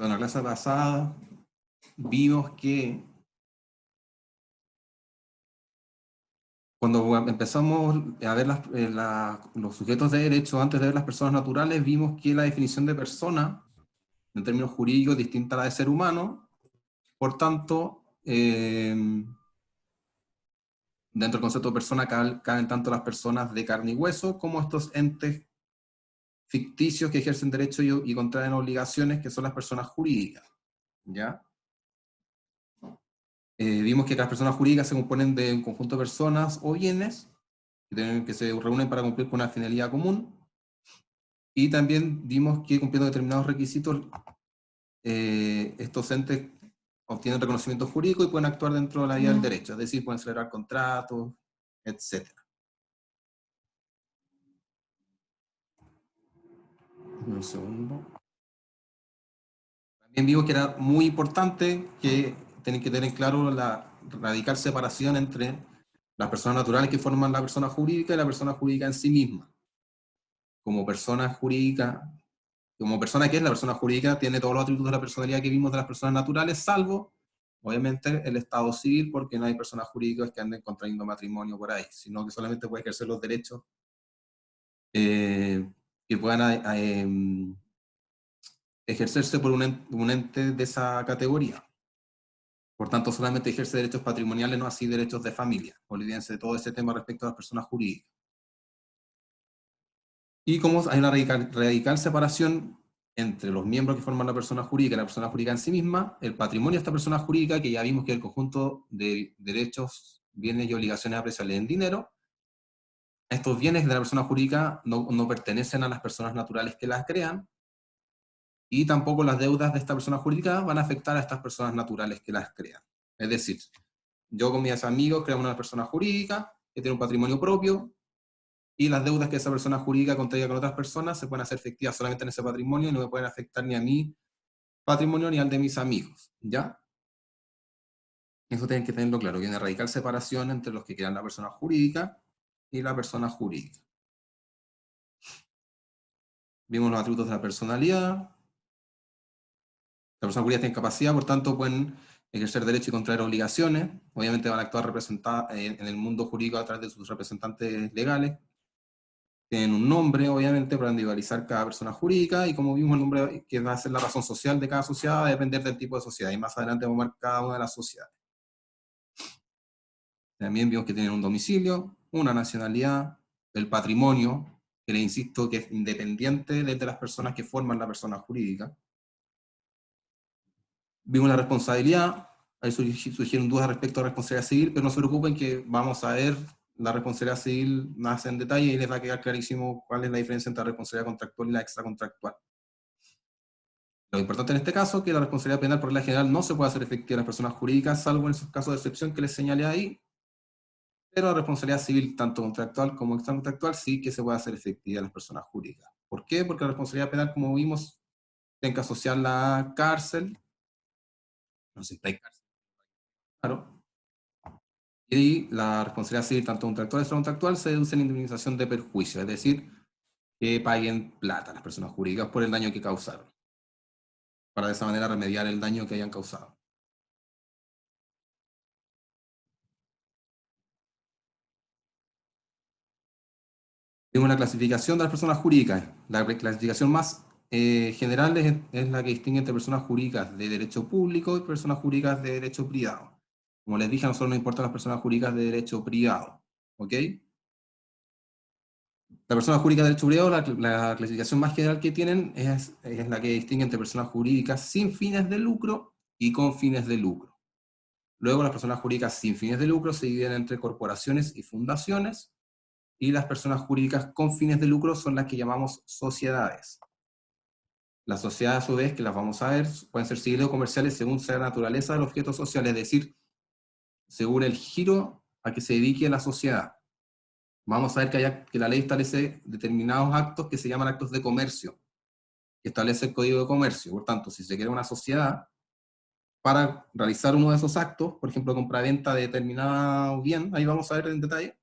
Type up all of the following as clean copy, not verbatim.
En la clase pasada vimos que cuando empezamos a ver los sujetos de derecho, antes de ver las personas naturales, vimos que la definición de persona, en términos jurídicos, es distinta a la de ser humano. Por tanto, dentro del concepto de persona caben tanto las personas de carne y hueso como estos entes ficticios que ejercen derecho y contraen obligaciones, que son las personas jurídicas. ¿Ya? Vimos que las personas jurídicas se componen de un conjunto de personas o bienes que se reúnen para cumplir con una finalidad común, y también vimos que cumpliendo determinados requisitos, estos entes obtienen reconocimiento jurídico y pueden actuar dentro de la vía del derecho, es decir, pueden celebrar contratos, etc. Un segundo. También vimos que era muy importante que tienen que tener claro la radical separación entre las personas naturales que forman la persona jurídica y la persona jurídica en sí misma. Como persona jurídica, como persona que es la persona jurídica, tiene todos los atributos de la personalidad que vimos de las personas naturales, salvo, obviamente, el estado civil, porque no hay personas jurídicas que anden contrayendo matrimonio por ahí, sino que solamente puede ejercer los derechos que puedan ejercerse por un ente de esa categoría. Por tanto, solamente ejerce derechos patrimoniales, no así derechos de familia. Olvídense de todo ese tema respecto a las personas jurídicas. Y como hay una radical separación entre los miembros que forman la persona jurídica y la persona jurídica en sí misma, el patrimonio de esta persona jurídica, que ya vimos que es el conjunto de derechos, bienes y obligaciones apreciables en dinero, estos bienes de la persona jurídica no pertenecen a las personas naturales que las crean, y tampoco las deudas de esta persona jurídica van a afectar a estas personas naturales que las crean. Es decir, yo con mis amigos creamos una persona jurídica que tiene un patrimonio propio, y las deudas que esa persona jurídica contraiga con otras personas se pueden hacer efectivas solamente en ese patrimonio y no me pueden afectar ni a mi patrimonio ni al de mis amigos, ¿ya? Eso tienen que tenerlo claro, que hay una radical separación entre los que crean la persona jurídica y la persona jurídica. Vimos los atributos de la personalidad. La persona jurídica tiene capacidad, por tanto pueden ejercer derecho y contraer obligaciones. Obviamente van a actuar representadas en el mundo jurídico a través de sus representantes legales. Tienen un nombre, obviamente, para individualizar cada persona jurídica, y como vimos, el nombre que va a ser la razón social de cada sociedad va a depender del tipo de sociedad, y más adelante vamos a ver cada una de las sociedades. También vimos que tienen un domicilio, una nacionalidad, el patrimonio, que les insisto que es independiente de las personas que forman la persona jurídica. Vimos la responsabilidad, ahí surgieron dudas respecto a la responsabilidad civil, pero no se preocupen que vamos a ver la responsabilidad civil más en detalle y les va a quedar clarísimo cuál es la diferencia entre la responsabilidad contractual y la extracontractual. Lo importante en este caso es que la responsabilidad penal por regla general no se puede hacer efectiva en las personas jurídicas, salvo en esos casos de excepción que les señalé ahí, pero la responsabilidad civil, tanto contractual como extracontractual, sí que se puede hacer efectiva en las personas jurídicas. ¿Por qué? Porque la responsabilidad penal, como vimos, tiene que asociar la cárcel, no sé si hay cárcel, claro, y la responsabilidad civil, tanto contractual como extracontractual, se deduce en indemnización de perjuicio, es decir, que paguen plata a las personas jurídicas por el daño que causaron, para de esa manera remediar el daño que hayan causado. Tengo una clasificación de las personas jurídicas. La clasificación más general es la que distingue entre personas jurídicas de derecho público y personas jurídicas de derecho privado. Como les dije, a nosotros nos importan las personas jurídicas de derecho privado. ¿Ok? La persona jurídica de derecho privado, la clasificación más general que tienen es la que distingue entre personas jurídicas sin fines de lucro y con fines de lucro. Luego, las personas jurídicas sin fines de lucro se dividen entre corporaciones y fundaciones, y las personas jurídicas con fines de lucro son las que llamamos sociedades. Las sociedades, a su vez, que las vamos a ver, pueden ser civiles o comerciales según sea la naturaleza del objeto social, es decir, según el giro a que se dedique la sociedad. Vamos a ver que la ley establece determinados actos que se llaman actos de comercio, que establece el Código de Comercio. Por tanto, si se crea una sociedad para realizar uno de esos actos, por ejemplo, compra-venta de determinado bien, ahí vamos a ver en detalle,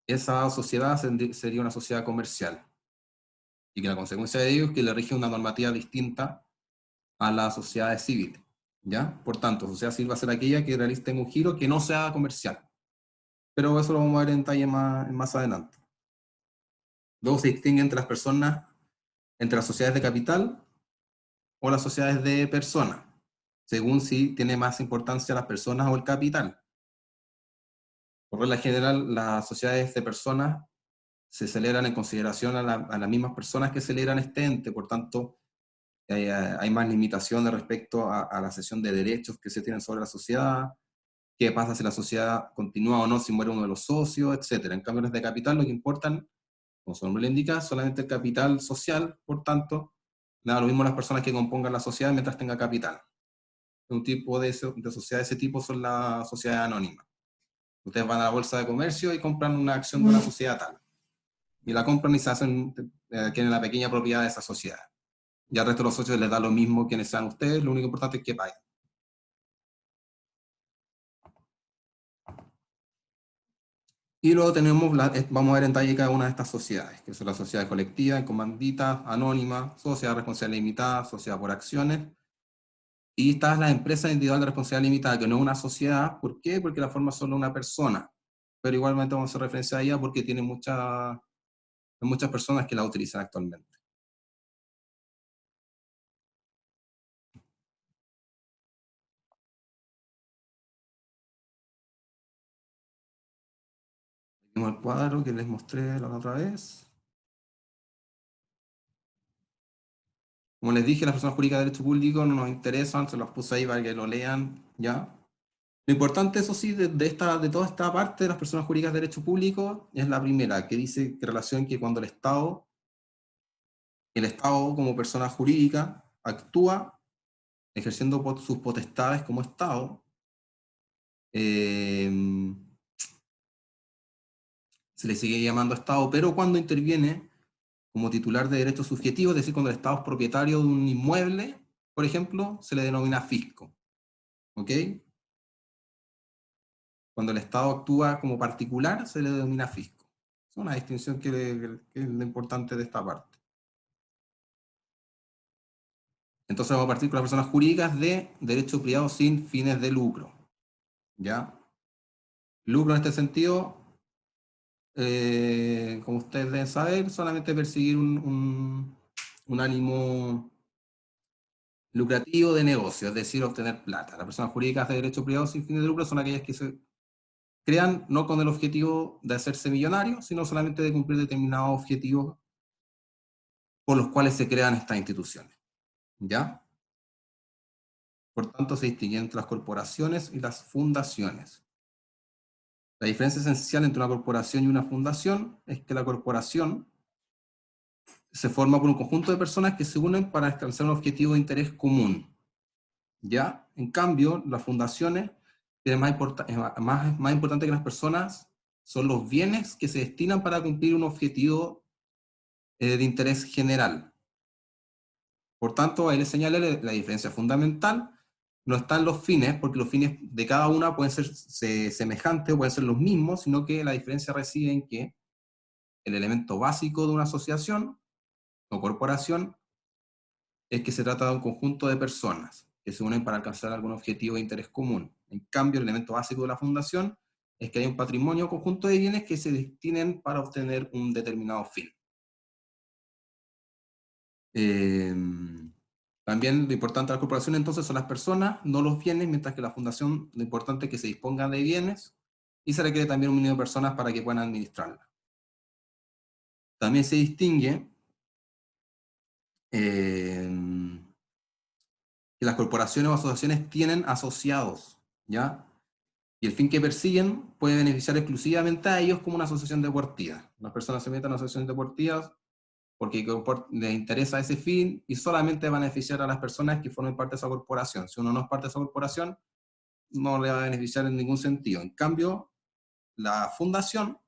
esa sociedad sería una sociedad comercial, y que la consecuencia de ello es que le rige una normativa distinta a las sociedades civiles, ¿ya? Por tanto, sociedad civil va a ser aquella que realice un giro que no sea comercial. Pero eso lo vamos a ver en detalle más adelante. Luego se distingue entre las personas, entre las sociedades de capital o las sociedades de personas, según si tiene más importancia las personas o el capital. Por regla general, las sociedades de personas se celebran en consideración a las mismas personas que celebran este ente, por tanto, hay más limitaciones respecto a la cesión de derechos que se tienen sobre la sociedad, qué pasa si la sociedad continúa o no, si muere uno de los socios, etc. En cambio, las de capital lo que importan, como su nombre le indica, solamente el capital social, por tanto, nada, lo mismo las personas que compongan la sociedad mientras tenga capital. Un tipo de sociedad de ese tipo son las sociedades anónimas. Ustedes van a la bolsa de comercio y compran una acción de una sociedad tal. Y la compran y se hacen, tienen la pequeña propiedad de esa sociedad. Y al resto de los socios les da lo mismo quienes sean ustedes, lo único importante es que paguen. Y luego tenemos, vamos a ver en detalle cada una de estas sociedades, que son la sociedad colectiva, comandita, anónima, sociedad responsable limitada, sociedad por acciones. Y está la empresa individual de responsabilidad limitada, que no es una sociedad. ¿Por qué? Porque la forma solo una persona. Pero igualmente vamos a hacer referencia a ella porque tiene muchas personas que la utilizan actualmente. Tenemos el cuadro que les mostré la otra vez. Como les dije, las personas jurídicas de derecho público no nos interesan, se los puse ahí para que lo lean, ¿ya? Lo importante, eso sí, de toda esta parte de las personas jurídicas de derecho público, es la primera, que dice que relación que cuando el Estado como persona jurídica actúa ejerciendo sus potestades como Estado, eh, se le sigue llamando Estado, pero cuando interviene como titular de derechos subjetivos, es decir, cuando el Estado es propietario de un inmueble, por ejemplo, se le denomina fisco, ¿ok? Cuando el Estado actúa como particular, se le denomina fisco. Es una distinción que es lo importante de esta parte. Entonces vamos a partir con las personas jurídicas de derecho privado sin fines de lucro. ¿Ya? Lucro en este sentido, como ustedes deben saber, solamente perseguir un ánimo lucrativo de negocio, es decir, obtener plata. Las personas jurídicas de derecho privado sin fines de lucro son aquellas que se crean no con el objetivo de hacerse millonarios, sino solamente de cumplir determinados objetivos por los cuales se crean estas instituciones. ¿Ya? Por tanto, se distinguen entre las corporaciones y las fundaciones. La diferencia esencial entre una corporación y una fundación es que la corporación se forma por un conjunto de personas que se unen para alcanzar un objetivo de interés común. ¿Ya? En cambio, las fundaciones tienen más importante que las personas son los bienes que se destinan para cumplir un objetivo de interés general. Por tanto, ahí les señalé la diferencia fundamental. No están los fines, porque los fines de cada una pueden ser semejantes o pueden ser los mismos, sino que la diferencia reside en que el elemento básico de una asociación o corporación es que se trata de un conjunto de personas que se unen para alcanzar algún objetivo de interés común. En cambio, el elemento básico de la fundación es que hay un patrimonio o conjunto de bienes que se destinen para obtener un determinado fin. Eh, También lo importante de la corporación entonces son las personas, no los bienes, mientras que la fundación lo importante es que se dispongan de bienes y se requiere también un mínimo de personas para que puedan administrarla. También se distingue que las corporaciones o asociaciones tienen asociados, ¿ya? Y el fin que persiguen puede beneficiar exclusivamente a ellos como una asociación deportiva. Las personas se meten a asociaciones deportivas porque les interesa ese fin y solamente beneficiar a las personas que formen parte de esa corporación. Si uno no es parte de esa corporación, no le va a beneficiar en ningún sentido. En cambio, la fundación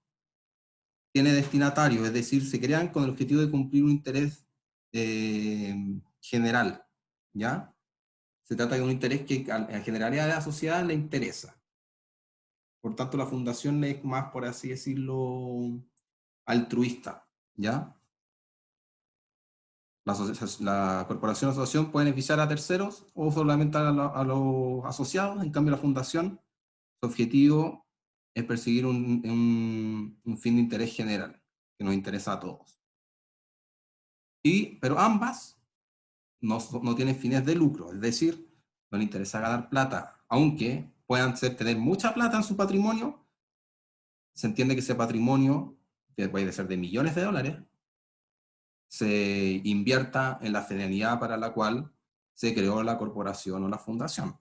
tiene destinatarios, es decir, se crean con el objetivo de cumplir un interés general, ¿ya? Se trata de un interés que en generalidad de la sociedad le interesa. Por tanto, la fundación es más, por así decirlo, altruista, ¿ya? la corporación o asociación puede beneficiar a terceros o solamente a los asociados. En cambio, la fundación, su objetivo es perseguir un fin de interés general, que nos interesa a todos. Pero ambas no tienen fines de lucro, es decir, no les interesa ganar plata, aunque puedan tener mucha plata en su patrimonio. Se entiende que ese patrimonio, que puede ser de millones de dólares, se invierta en la finalidad para la cual se creó la corporación o la fundación.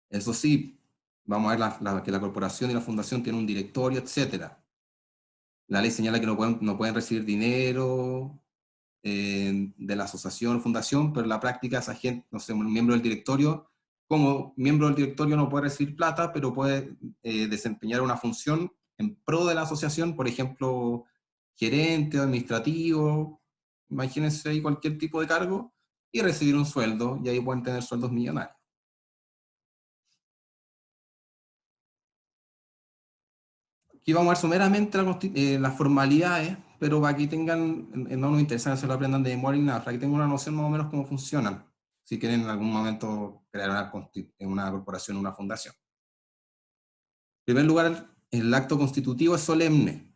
Eso sí, vamos a ver que la corporación y la fundación tienen un directorio, etc. La ley señala que no pueden recibir dinero de la asociación o fundación, pero en la práctica esa gente, no sé, un miembro del directorio, como miembro del directorio no puede recibir plata, pero puede desempeñar una función en pro de la asociación, por ejemplo, gerente, administrativo, imagínense ahí cualquier tipo de cargo, y recibir un sueldo, y ahí pueden tener sueldos millonarios. Aquí vamos a ver someramente las formalidades, pero para que tengan, no nos interesa que se lo aprendan de memoria ni nada, para que tengan una noción más o menos cómo funcionan, si quieren en algún momento crear una corporación o una fundación. En primer lugar, el acto constitutivo es solemne.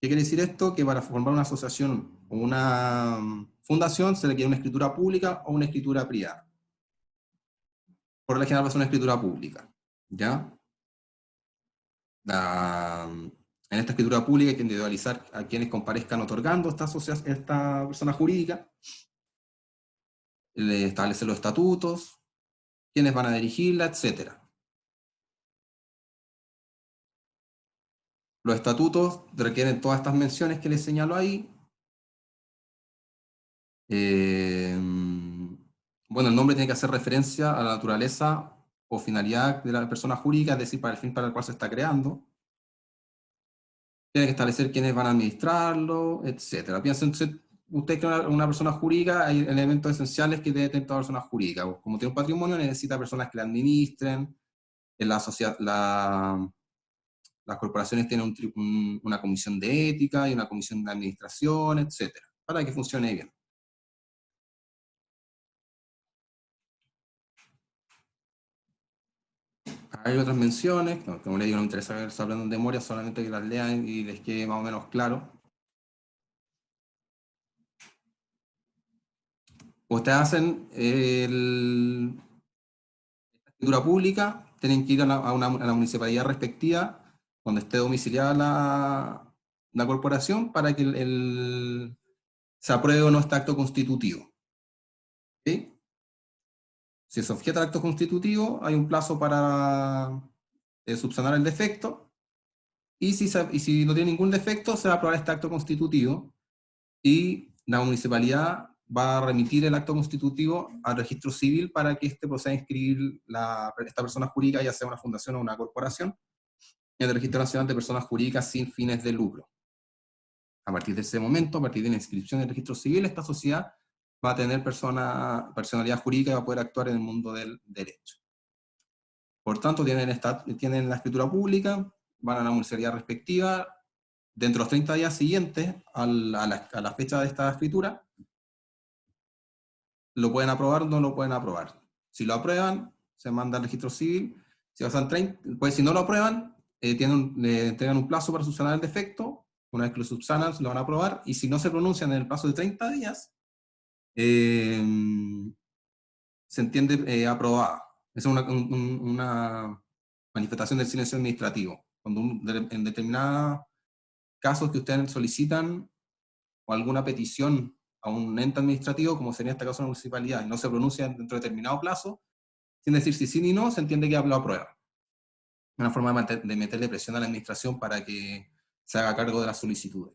¿Qué quiere decir esto? Que para formar una asociación o una fundación se requiere una escritura pública o una escritura privada. Por lo general va a ser una escritura pública, ¿ya? En esta escritura pública hay que individualizar a quienes comparezcan otorgando esta persona jurídica, establecer los estatutos, quiénes van a dirigirla, etc. Los estatutos requieren todas estas menciones que les señalo ahí. Bueno, el nombre tiene que hacer referencia a la naturaleza o finalidad de la persona jurídica, es decir, para el fin para el cual se está creando. Tiene que establecer quiénes van a administrarlo, etc. Piensen, usted que es una persona jurídica, hay elementos esenciales que debe tener toda persona jurídica. Como tiene un patrimonio, necesita personas que le administren. En las corporaciones tienen una comisión de ética y una comisión de administración, etc. Para que funcione bien. Hay otras menciones, como le digo, no me interesa ver hablando de memoria, solamente que las lean y les quede más o menos claro. Ustedes hacen la escritura pública, tienen que ir a la municipalidad respectiva, donde esté domiciliada la corporación, para que se apruebe o no este acto constitutivo. ¿Sí? Si se objeta al acto constitutivo, hay un plazo para subsanar el defecto, y si no tiene ningún defecto, se va a aprobar este acto constitutivo, y la municipalidad va a remitir el acto constitutivo al registro civil para que éste proceda a inscribir esta persona jurídica, ya sea una fundación o una corporación, en el Registro Nacional de Personas Jurídicas sin fines de lucro. A partir de ese momento, a partir de la inscripción en el registro civil, esta sociedad va a tener personalidad jurídica y va a poder actuar en el mundo del derecho. Por tanto, tienen la escritura pública, van a la municipalidad respectiva, dentro de los 30 días siguientes a la fecha de esta escritura, lo pueden aprobar o no lo pueden aprobar. Si lo aprueban, se manda al registro civil. Si pasan 30, pues si no lo aprueban, le entregan un plazo para subsanar el defecto. Una vez que lo subsanan, se lo van a aprobar. Y si no se pronuncian en el plazo de 30 días, eh, se entiende aprobada. Esa es una manifestación del silencio administrativo. Cuando en determinados casos que ustedes solicitan o alguna petición a un ente administrativo, como sería en este caso una municipalidad, y no se pronuncia dentro de determinado plazo, sin decir si sí ni no, se entiende que lo aprueba. Una forma de meterle presión a la administración para que se haga cargo de las solicitudes.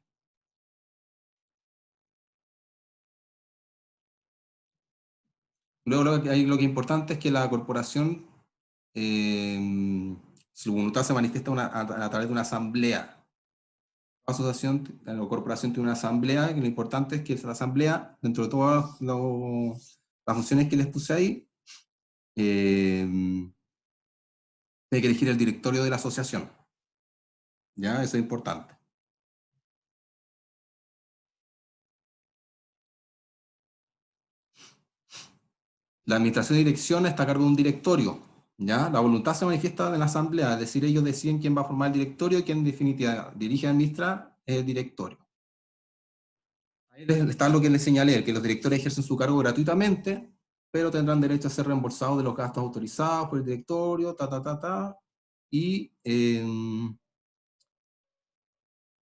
Luego lo que es importante es que la corporación, su voluntad se manifiesta a través de una asamblea. La asociación o corporación tiene una asamblea, y lo importante es que esa asamblea, dentro de todas las funciones que les puse ahí, tiene que elegir el directorio de la asociación. ¿Ya? Eso es importante. La administración de dirección está a cargo de un directorio, ¿ya? La voluntad se manifiesta en la asamblea, es decir, ellos deciden quién va a formar el directorio y quién en definitiva dirige y administra el directorio. Ahí está lo que les señalé, que los directores ejercen su cargo gratuitamente, pero tendrán derecho a ser reembolsados de los gastos autorizados por el directorio, y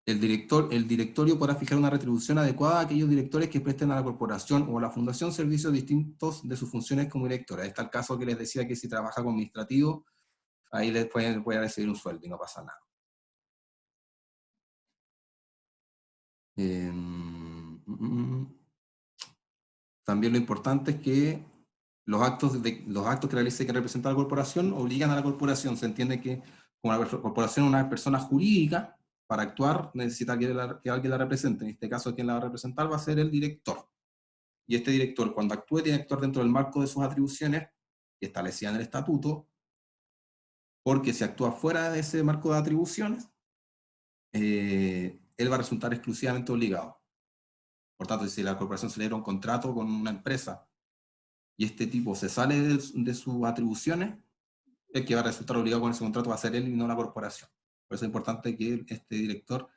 el directorio podrá fijar una retribución adecuada a aquellos directores que presten a la corporación o a la fundación servicios distintos de sus funciones como directora. Está el caso que les decía que si trabaja como administrativo, ahí les pueden recibir un sueldo y no pasa nada. También lo importante es que los actos que realice que representa la corporación obligan a la corporación. Se entiende que como la corporación es una persona jurídica, para actuar necesita que alguien la represente. En este caso, quien la va a representar va a ser el director. Y este director, cuando actúe, tiene que actuar dentro del marco de sus atribuciones establecidas en el estatuto, porque si actúa fuera de ese marco de atribuciones, él va a resultar exclusivamente obligado. Por tanto, si la corporación celebra un contrato con una empresa y este tipo se sale de sus atribuciones, el que va a resultar obligado con ese contrato va a ser él y no la corporación. Por eso es importante que este director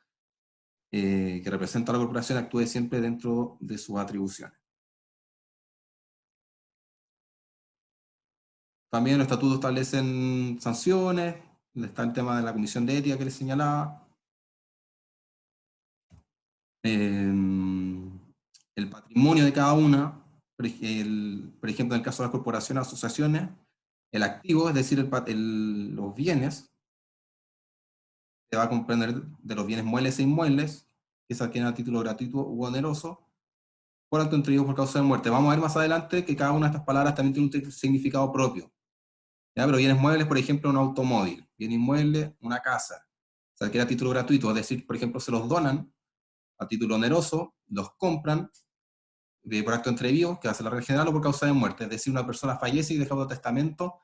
que representa a la corporación actúe siempre dentro de sus atribuciones. También los estatutos establecen sanciones, está el tema de la comisión de ética que les señalaba. El patrimonio de cada una, por ejemplo, en el caso de las corporaciones, asociaciones, el activo, es decir, los bienes, se va a comprender de los bienes muebles e inmuebles, que se adquieren a título gratuito u oneroso, por acto entreguido por causa de muerte. Vamos a ver más adelante que cada una de estas palabras también tiene un significado propio. ¿Ya? Pero bienes muebles, por ejemplo, un automóvil. Bien inmueble, una casa. Se adquiere a título gratuito, es decir, por ejemplo, se los donan a título oneroso, los compran por acto entreguido, que hace la regla general, o por causa de muerte. Es decir, una persona fallece y deja un testamento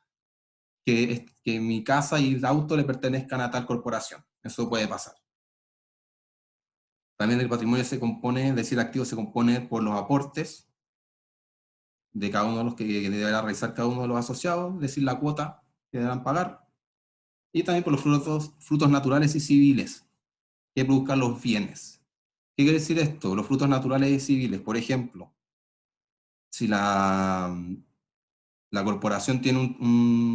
que mi casa y el auto le pertenezcan a tal corporación. Eso puede pasar. También el patrimonio se compone, es decir, el activo se compone por los aportes de cada uno de los que deberá realizar cada uno de los asociados, es decir, la cuota que deberán pagar, y también por los frutos naturales y civiles que produzcan los bienes. ¿Qué quiere decir esto? Los frutos naturales y civiles, por ejemplo, si la corporación tiene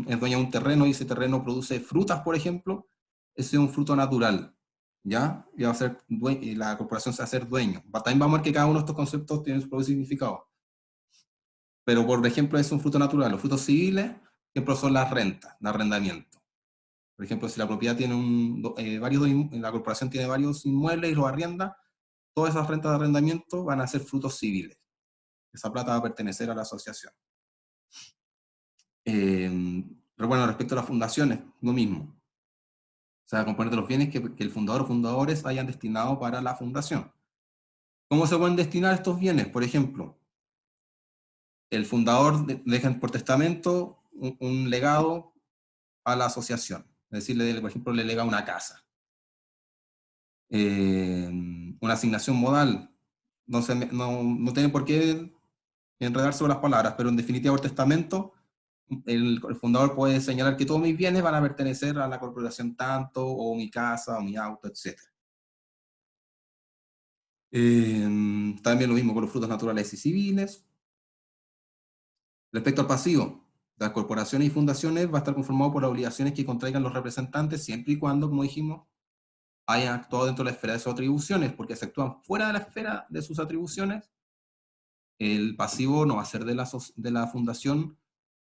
es dueña de un terreno y ese terreno produce frutas, por ejemplo, ese es un fruto natural, ¿ya? Y va a ser y la corporación se va a hacer dueño. También vamos a ver que cada uno de estos conceptos tiene su propio significado. Pero, por ejemplo, es un fruto natural. Los frutos civiles, por ejemplo, son las rentas, el arrendamiento. Por ejemplo, si la propiedad tiene la corporación tiene varios inmuebles y los arrienda, todas esas rentas de arrendamiento van a ser frutos civiles. Esa plata va a pertenecer a la asociación. Pero bueno, respecto a las fundaciones, lo mismo. O sea, componer de los bienes que el fundador o fundadores hayan destinado para la fundación. ¿Cómo se pueden destinar estos bienes? Por ejemplo, el fundador deja por testamento un legado a la asociación. Es decir, por ejemplo, le lega una casa. Una asignación modal. No tiene por qué enredar sobre las palabras, pero en definitiva por testamento, el fundador puede señalar que todos mis bienes van a pertenecer a la corporación tanto, o mi casa, o mi auto, etc. También lo mismo con los frutos naturales y civiles. Respecto al pasivo, las corporaciones y fundaciones va a estar conformado por las obligaciones que contraigan los representantes siempre y cuando, como dijimos, hayan actuado dentro de la esfera de sus atribuciones, porque si actúan fuera de la esfera de sus atribuciones, el pasivo no va a ser de la fundación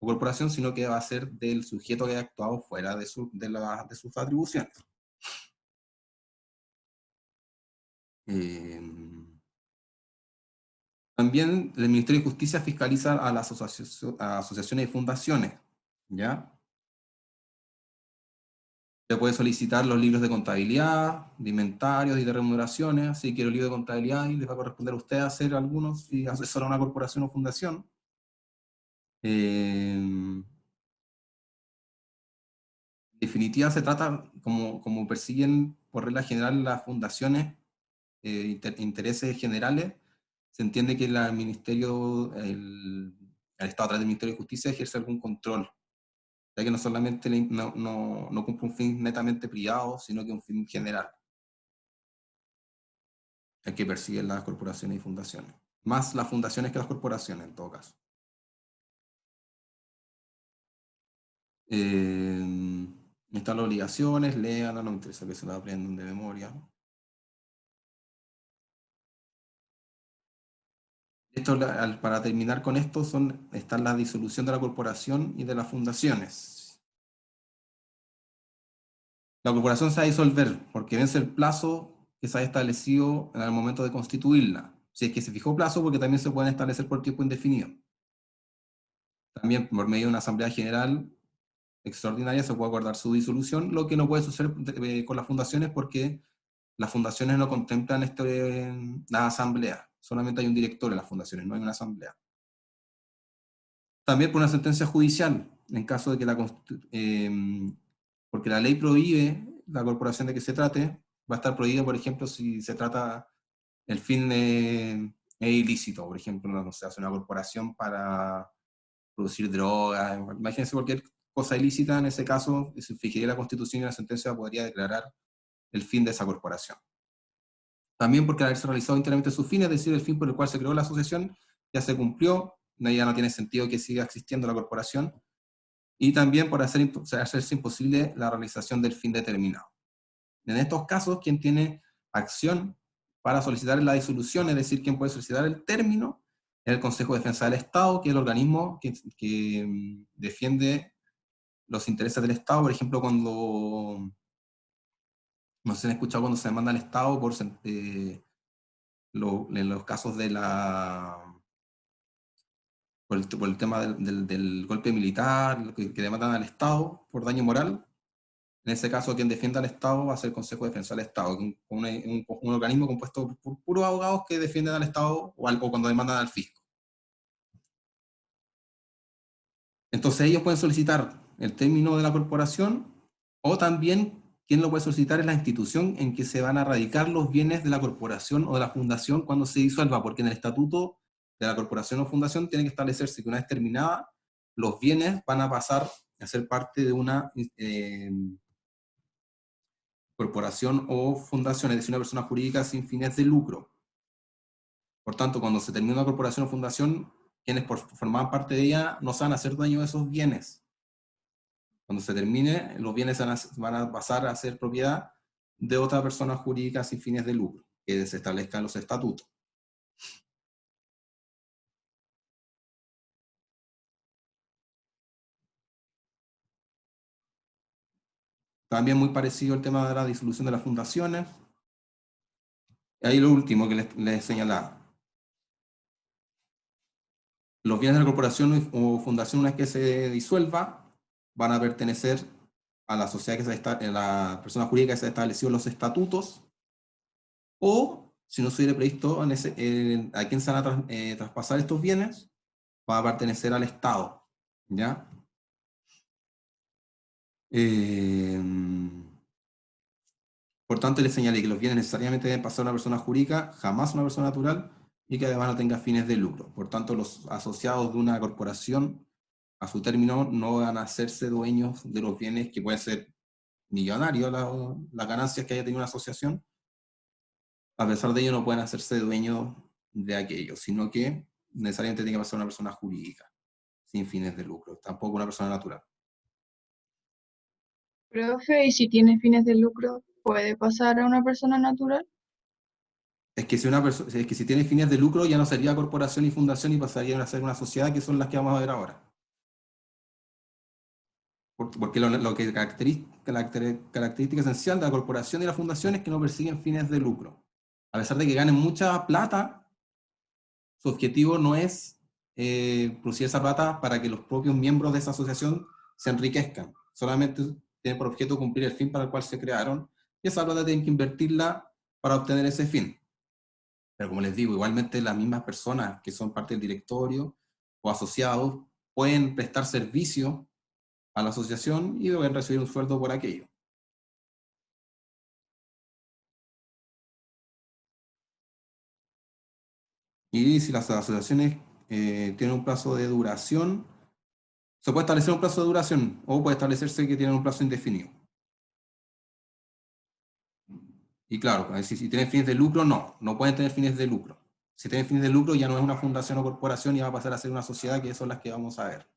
o corporación, sino que va a ser del sujeto que haya actuado fuera de sus atribuciones. También el Ministerio de Justicia fiscaliza a las asociaciones y fundaciones, ¿ya? Se puede solicitar los libros de contabilidad, de inventarios y de remuneraciones, así que los libros de contabilidad y les va a corresponder a usted hacer algunos si asesora una corporación o fundación. En definitiva, se trata, como persiguen por regla general las fundaciones, intereses generales, se entiende que el ministerio, el el Estado a través del Ministerio de Justicia ejerce algún control, ya que no solamente no cumple un fin netamente privado, sino que un fin general, el que persiguen las corporaciones y fundaciones. Más las fundaciones que las corporaciones, en todo caso. Están las obligaciones, léanla, no me interesa que se la aprendan de memoria. Esto, para terminar con esto, está la disolución de la corporación y de las fundaciones. La corporación se va a disolver porque vence el plazo que se haya establecido en el momento de constituirla. Si es que se fijó plazo, porque también se pueden establecer por tiempo indefinido. También por medio de una asamblea general extraordinaria se puede acordar su disolución, lo que no puede suceder con las fundaciones porque las fundaciones no contemplan la asamblea. Solamente hay un director en las fundaciones, no hay una asamblea. También por una sentencia judicial, en caso de que porque la ley prohíbe la corporación de que se trate, va a estar prohibida, por ejemplo, si se trata, el fin es ilícito, por ejemplo, no se hace una corporación para producir drogas, imagínense cualquier cosa ilícita, en ese caso, si fijaría la Constitución y la sentencia podría declarar el fin de esa corporación. También porque al haberse realizado íntegramente su fin, es decir, el fin por el cual se creó la asociación, ya se cumplió, ya no tiene sentido que siga existiendo la corporación, y también por hacerse imposible la realización del fin determinado. En estos casos, quien tiene acción para solicitar la disolución, es decir, quien puede solicitar el término, es el Consejo de Defensa del Estado, que es el organismo que defiende los intereses del Estado. Por ejemplo, cuando, no sé si han escuchado, cuando se demanda al Estado en los casos de por el tema del golpe militar, que demandan al Estado por daño moral. En ese caso, quien defienda al Estado va a ser el Consejo de Defensa del Estado, un organismo compuesto por puros abogados que defienden al Estado o cuando demandan al fisco. Entonces ellos pueden solicitar el término de la corporación, o también quien lo puede solicitar es la institución en que se van a radicar los bienes de la corporación o de la fundación cuando se disuelva, porque en el estatuto de la corporación o fundación tiene que establecerse que una vez terminada, los bienes van a pasar a ser parte de una corporación o fundación, es decir, una persona jurídica sin fines de lucro. Por tanto, cuando se termina una corporación o fundación, quienes formaban parte de ella no se van a hacer dueños de esos bienes. Cuando se termine, los bienes van a pasar a ser propiedad de otra persona jurídica sin fines de lucro, que se establezca en los estatutos. También muy parecido el tema de la disolución de las fundaciones. Y ahí lo último que les señalaba. Los bienes de la corporación o fundación, una vez que se disuelva, van a pertenecer a la sociedad a la persona jurídica que se ha establecido en los estatutos, o si no se hubiera previsto a quién se van a traspasar estos bienes, va a pertenecer al Estado, ¿ya? Eh, por tanto, le señalé que los bienes necesariamente deben pasar a una persona jurídica, jamás a una persona natural, y que además no tenga fines de lucro. Por tanto, los asociados de una corporación, a su término, no van a hacerse dueños de los bienes, que pueden ser millonarios las ganancias que haya tenido una asociación. A pesar de ello, no pueden hacerse dueños de aquello, sino que necesariamente tiene que pasar a una persona jurídica, sin fines de lucro, tampoco una persona natural. Profe, ¿y si tiene fines de lucro, puede pasar a una persona natural? Es que si tiene fines de lucro ya no sería corporación y fundación y pasaría a ser una sociedad, que son las que vamos a ver ahora. Porque lo que la característica esencial de la corporación y la fundación es que no persiguen fines de lucro. A pesar de que ganen mucha plata, su objetivo no es producir esa plata para que los propios miembros de esa asociación se enriquezcan. Solamente tiene por objeto cumplir el fin para el cual se crearon, y esa plata tienen que invertirla para obtener ese fin. Pero como les digo, igualmente las mismas personas que son parte del directorio o asociados pueden prestar servicio a la asociación y deben recibir un sueldo por aquello. Y si las asociaciones tienen un plazo de duración. Se puede establecer un plazo de duración o puede establecerse que tienen un plazo indefinido. Y claro, es decir, si tienen fines de lucro, no pueden tener fines de lucro. Si tienen fines de lucro ya no es una fundación o corporación y va a pasar a ser una sociedad, que son las que vamos a ver.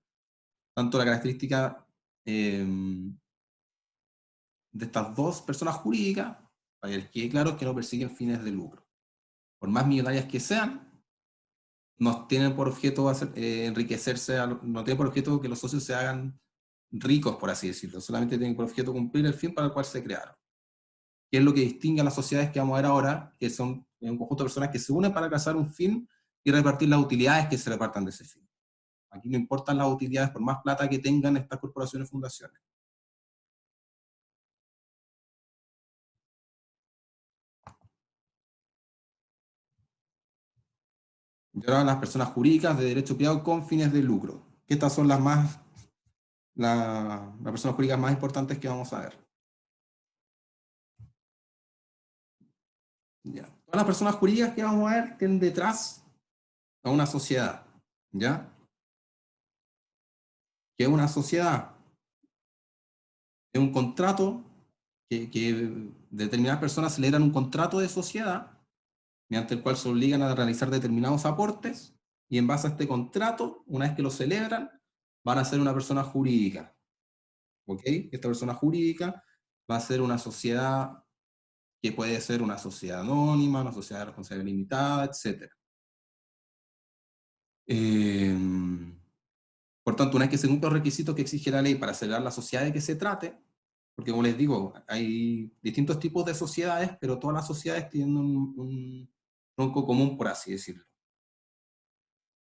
Tanto la característica de estas dos personas jurídicas, para que les quede claro, es que no persiguen fines de lucro. Por más millonarias que sean, no tienen por objeto enriquecerse, no tienen por objeto que los socios se hagan ricos, por así decirlo. Solamente tienen por objeto cumplir el fin para el cual se crearon. Que es lo que distingue a las sociedades que vamos a ver ahora, que son un conjunto de personas que se unen para alcanzar un fin y repartir las utilidades que se repartan de ese fin. Aquí no importan las utilidades por más plata que tengan estas corporaciones y fundaciones. Y ahora las personas jurídicas de derecho privado con fines de lucro. Que estas son las personas jurídicas más importantes que vamos a ver. Ya. Todas las personas jurídicas que vamos a ver tienen detrás a una sociedad. ¿Ya? ¿Qué es una sociedad? Es un contrato que determinadas personas celebran un contrato de sociedad mediante el cual se obligan a realizar determinados aportes y en base a este contrato, una vez que lo celebran, van a ser una persona jurídica. ¿Ok? Esta persona jurídica va a ser una sociedad que puede ser una sociedad anónima, una sociedad de responsabilidad limitada, etc. Por tanto, una vez que se cumplen los requisitos que exige la ley para celebrar la sociedad de que se trate, porque como les digo, hay distintos tipos de sociedades, pero todas las sociedades tienen un tronco común, por así decirlo.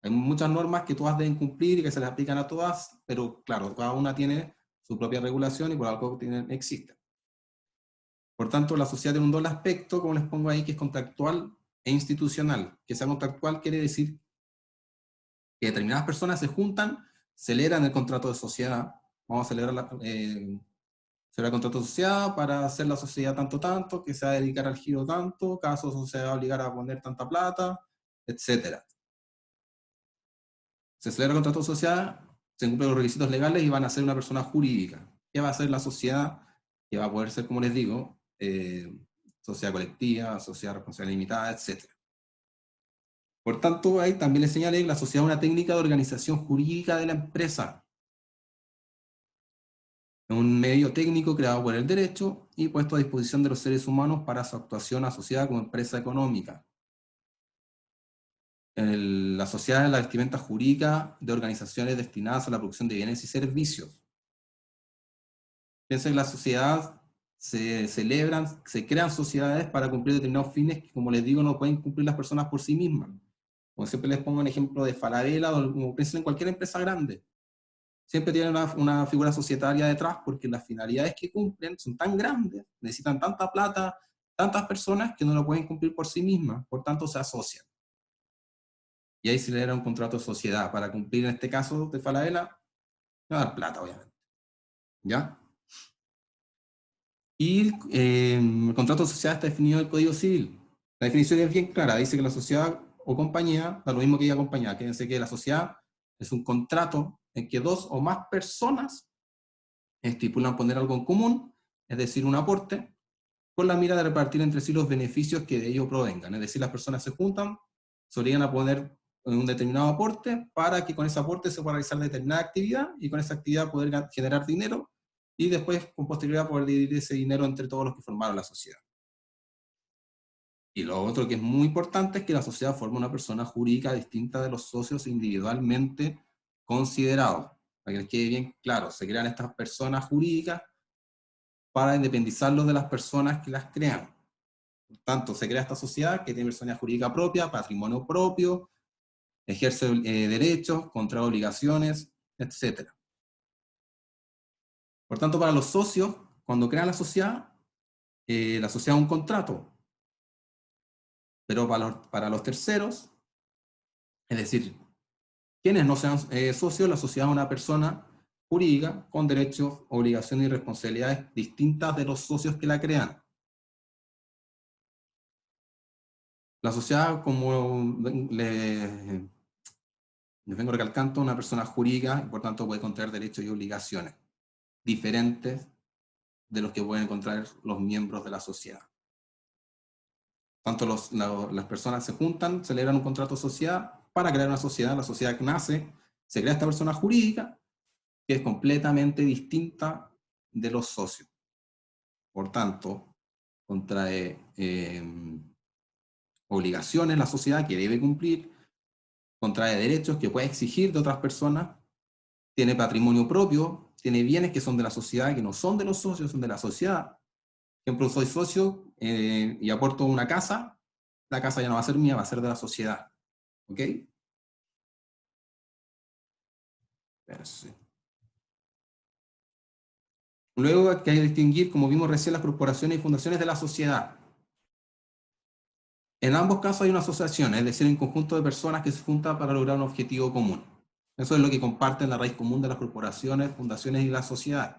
Hay muchas normas que todas deben cumplir y que se les aplican a todas, pero claro, cada una tiene su propia regulación y por algo existe. Por tanto, la sociedad tiene un doble aspecto, como les pongo ahí, que es contractual e institucional. Que sea contractual quiere decir que determinadas personas se juntan, celebran el contrato de sociedad. Vamos a celebrar será contrato de sociedad para hacer la sociedad tanto, que se va a dedicar al giro tanto, cada socio se va a obligar a poner tanta plata, etc. Se celebra el contrato de sociedad, se cumplen los requisitos legales y van a ser una persona jurídica. ¿Qué va a ser la sociedad? Que va a poder ser, como les digo, sociedad colectiva, sociedad responsabilidad limitada, etc. Por tanto, ahí también les señalé que la sociedad es una técnica de organización jurídica de la empresa. Es un medio técnico creado por el derecho y puesto a disposición de los seres humanos para su actuación asociada como empresa económica. La sociedad es la vestimenta jurídica de organizaciones destinadas a la producción de bienes y servicios. Piensen, en la sociedad se celebran, se crean sociedades para cumplir determinados fines que, como les digo, no pueden cumplir las personas por sí mismas. Como siempre les pongo un ejemplo de Falabella, o como piensen en cualquier empresa grande. Siempre tienen una figura societaria detrás porque las finalidades que cumplen son tan grandes, necesitan tanta plata, tantas personas que no lo pueden cumplir por sí mismas, por tanto se asocian. Y ahí se le da un contrato de sociedad para cumplir, en este caso de Falabella, no dar plata, obviamente. ¿Ya? Y el contrato de sociedad está definido en el Código Civil. La definición es bien clara, dice que la sociedad o compañía, da lo mismo que diga compañía, quédense que la sociedad es un contrato en que dos o más personas estipulan poner algo en común, es decir, un aporte, con la mira de repartir entre sí los beneficios que de ello provengan. Es decir, las personas se juntan, se obligan a poner un determinado aporte para que con ese aporte se pueda realizar determinada actividad y con esa actividad poder generar dinero y después, con posterioridad, poder dividir ese dinero entre todos los que formaron la sociedad. Y lo otro que es muy importante es que la sociedad forma una persona jurídica distinta de los socios individualmente considerados. Para que les quede bien claro, se crean estas personas jurídicas para independizarlos de las personas que las crean. Por tanto, se crea esta sociedad que tiene personalidad jurídica propia, patrimonio propio, ejerce derechos, contrae obligaciones, etc. Por tanto, para los socios, cuando crean la sociedad es un contrato, pero para los terceros, es decir, quienes no sean socios, la sociedad es una persona jurídica con derechos, obligaciones y responsabilidades distintas de los socios que la crean. La sociedad, como Les vengo recalcando, una persona jurídica y por tanto puede contraer derechos y obligaciones diferentes de los que pueden contraer los miembros de la sociedad. Tanto las personas se juntan, celebran un contrato de sociedad para crear una sociedad. La sociedad nace, se crea esta persona jurídica que es completamente distinta de los socios. Por tanto, contrae obligaciones la sociedad que debe cumplir, contrae derechos que puede exigir de otras personas, tiene patrimonio propio, tiene bienes que son de la sociedad, que no son de los socios, son de la sociedad. Por ejemplo, soy socio y aporto una casa, la casa ya no va a ser mía, va a ser de la sociedad. ¿Ok? Perfecto. Luego hay que distinguir, como vimos recién, las corporaciones y fundaciones de la sociedad. En ambos casos hay una asociación, es decir, un conjunto de personas que se juntan para lograr un objetivo común. Eso es lo que comparten la raíz común de las corporaciones, fundaciones y las sociedades.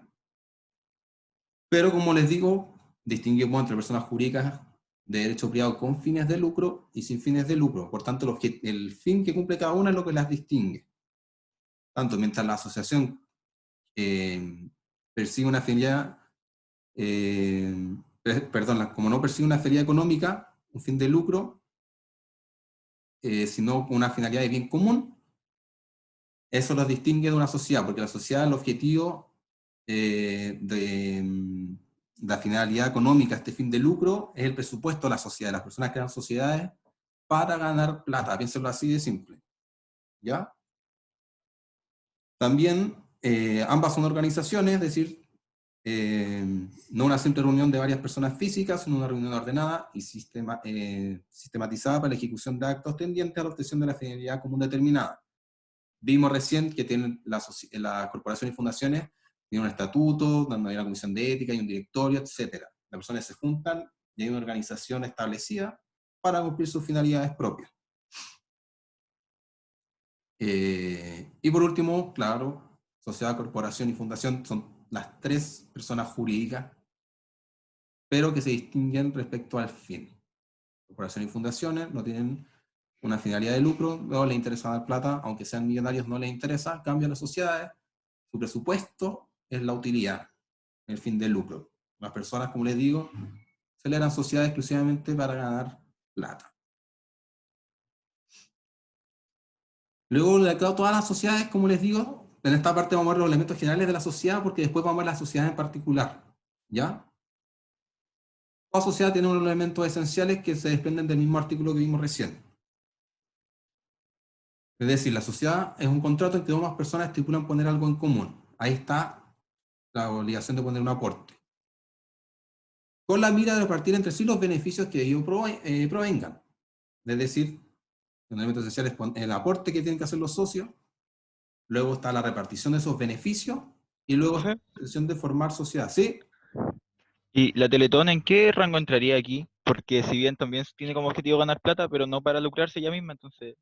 Pero como les digo, distinguimos entre personas jurídicas de derecho privado con fines de lucro y sin fines de lucro. Por tanto, el fin que cumple cada una es lo que las distingue. Tanto mientras la asociación persigue una finalidad, perdón, como no persigue una finalidad económica, un fin de lucro, sino una finalidad de bien común, eso los distingue de una sociedad, porque la sociedad, el objetivo de la finalidad económica, este fin de lucro, es el presupuesto de la sociedad. Las personas crean sociedades para ganar plata, piénsenlo así de simple. ¿Ya? También ambas son organizaciones, es decir, no una simple reunión de varias personas físicas, sino una reunión ordenada y sistematizada para la ejecución de actos tendientes a la obtención de la finalidad común determinada. Vimos recién que tienen las corporaciones y fundaciones, tienen un estatuto, donde hay una comisión de ética y un directorio, etc. Las personas se juntan y hay una organización establecida para cumplir sus finalidades propias. Y por último, claro, sociedad, corporación y fundación son las tres personas jurídicas, pero que se distinguen respecto al fin. Corporaciones y fundaciones no tienen una finalidad de lucro, no les interesa dar plata, aunque sean millonarios no les interesa, cambian las sociedades, su presupuesto es la utilidad, el fin del lucro. Las personas, como les digo, celebran sociedades exclusivamente para ganar plata. Luego, claro, todas las sociedades, como les digo, en esta parte vamos a ver los elementos generales de la sociedad, porque después vamos a ver la sociedad en particular. ¿Ya? Toda sociedad tiene unos elementos esenciales que se desprenden del mismo artículo que vimos recién. Es decir, la sociedad es un contrato en que dos personas estipulan poner algo en común. Ahí está la obligación de poner un aporte. Con la mira de repartir entre sí los beneficios que ellos provengan. Es decir, el elemento esencial es el aporte que tienen que hacer los socios, luego está la repartición de esos beneficios, y luego está Profe, la decisión de formar sociedad. ¿Sí? ¿y la Teletón en qué rango entraría aquí? Porque si bien también tiene como objetivo ganar plata, pero no para lucrarse ella misma, entonces...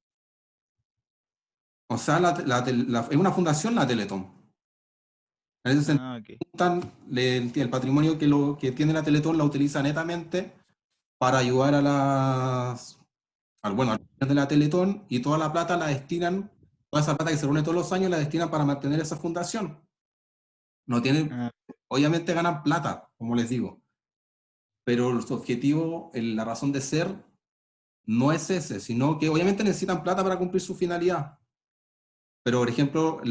O sea, es una fundación la Teletón. En ese Ah, ok. sentido, el patrimonio que tiene la Teletón la utiliza netamente para ayudar bueno, a los niños de la Teletón, y toda la plata la destinan, toda esa plata que se reúne todos los años la destinan para mantener esa fundación. No tienen, Ah, obviamente ganan plata, como les digo, pero su objetivo, la razón de ser, no es ese, sino que obviamente necesitan plata para cumplir su finalidad. Pero, por ejemplo,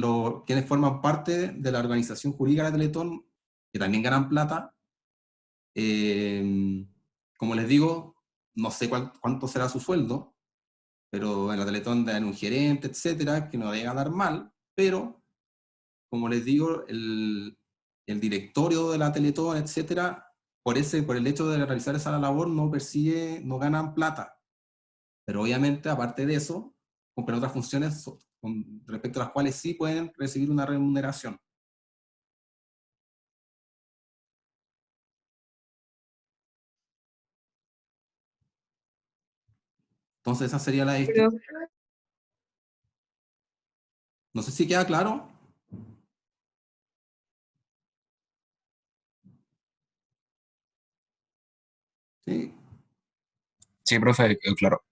quienes forman parte de la organización jurídica de la Teletón, que también ganan plata, eh, como les digo, no sé cuánto será su sueldo, pero en la Teletón dan un gerente, etcétera, que no debe ganar mal, pero, como les digo, el directorio de la Teletón, etcétera, por el hecho de realizar esa labor no ganan plata. Pero obviamente, aparte de eso, cumplen otras funciones con respecto a las cuales sí pueden recibir una remuneración. Entonces esa sería la Pero, distinción. No sé si queda claro. Sí. Sí, profe, claro.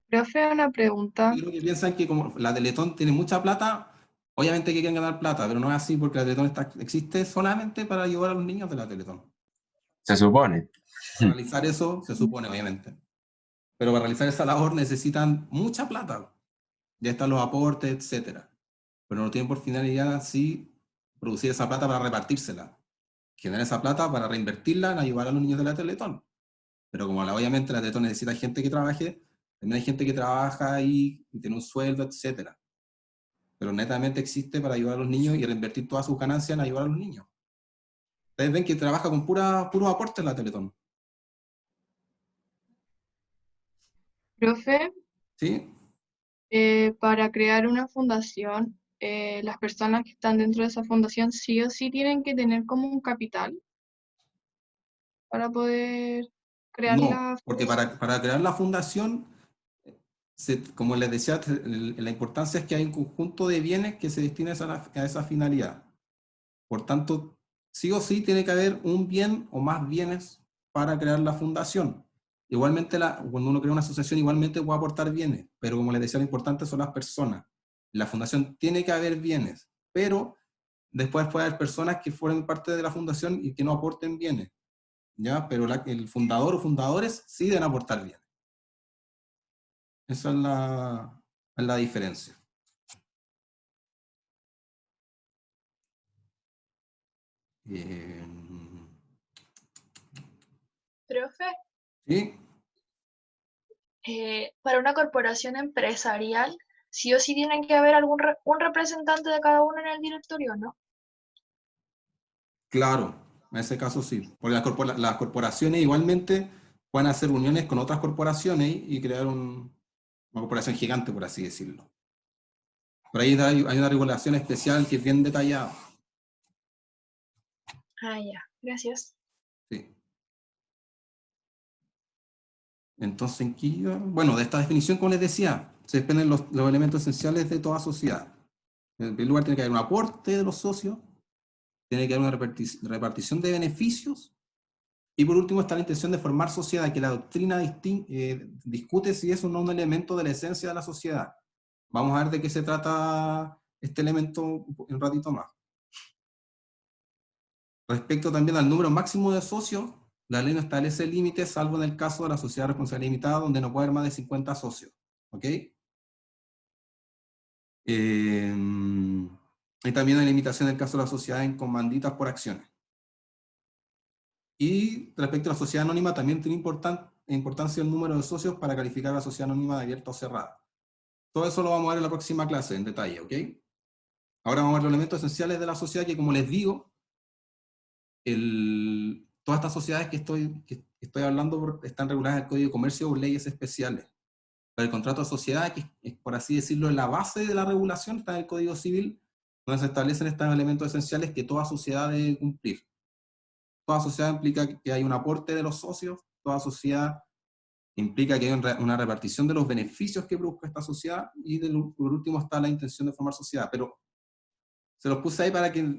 Profe, una pregunta. Yo creo que piensan que como la Teletón tiene mucha plata, obviamente que quieren ganar plata, pero no es así porque la Teletón existe solamente para ayudar a los niños de la Teletón. Se supone. Para realizar eso, se supone, obviamente. Pero para realizar esa labor necesitan mucha plata. Ya están los aportes, etcétera. Pero no tienen por finalidad sí producir esa plata para repartírsela. Generar esa plata para reinvertirla en ayudar a los niños de la Teletón. Pero como obviamente la Teletón necesita gente que trabaje, también hay gente que trabaja ahí y tiene un sueldo, etcétera. Pero netamente existe para ayudar a los niños y reinvertir todas sus ganancias en ayudar a los niños. Ustedes ven que trabaja con puros aportes la Teletón. Profe, ¿Sí? para crear una fundación, las personas que están dentro de esa fundación sí o sí tienen que tener como un capital para poder crear No, la porque fundación. para crear la fundación, como les decía, la importancia es que hay un conjunto de bienes que se destinen a esa finalidad. Por tanto, sí o sí tiene que haber un bien o más bienes para crear la fundación. Igualmente, cuando uno crea una asociación, igualmente puede aportar bienes, pero como les decía, lo importante son las personas. En la fundación tiene que haber bienes, pero después puede haber personas que formen parte de la fundación y que no aporten bienes, ¿ya? Pero el fundador o fundadores sí deben aportar bienes. Esa es la diferencia. Eh, Profe, ¿Sí? para una corporación empresarial, sí o sí tienen que haber un representante de cada uno en el directorio, ¿no? Claro, en ese caso sí. Porque las corporaciones igualmente pueden hacer uniones con otras corporaciones y crear una corporación gigante, por así decirlo. Por ahí hay una regulación especial que es bien detallada. Ah, ya, gracias. Sí. Entonces, ¿en qué iba? Bueno, de esta definición, como les decía, se desprenden los elementos esenciales de toda sociedad. En primer lugar, tiene que haber un aporte de los socios, tiene que haber una repartición de beneficios, y por último está la intención de formar sociedad, que la doctrina discute si es o no un elemento de la esencia de la sociedad. Vamos a ver de qué se trata este elemento un ratito más. Respecto también al número máximo de socios, la ley no establece límites, salvo en el caso de la sociedad de responsabilidad limitada, donde no puede haber más de 50 socios. ¿Ok? Y también hay limitación en el caso de las sociedades con manditas por acciones. Y respecto a la sociedad anónima, también tiene importancia el número de socios para calificar a la sociedad anónima de abierta o cerrada. Todo eso lo vamos a ver en la próxima clase, en detalle, ¿ok? Ahora vamos a ver los elementos esenciales de la sociedad, que como les digo, todas estas sociedades que estoy hablando están reguladas en el Código de Comercio o leyes especiales. Pero el contrato de sociedad, que es, por así decirlo, la base de la regulación, está en el Código Civil, donde se establecen estos elementos esenciales que toda sociedad debe cumplir. Toda sociedad implica que hay un aporte de los socios, toda sociedad implica que hay una repartición de los beneficios que produzca esta sociedad, y por último está la intención de formar sociedad. Pero se los puse ahí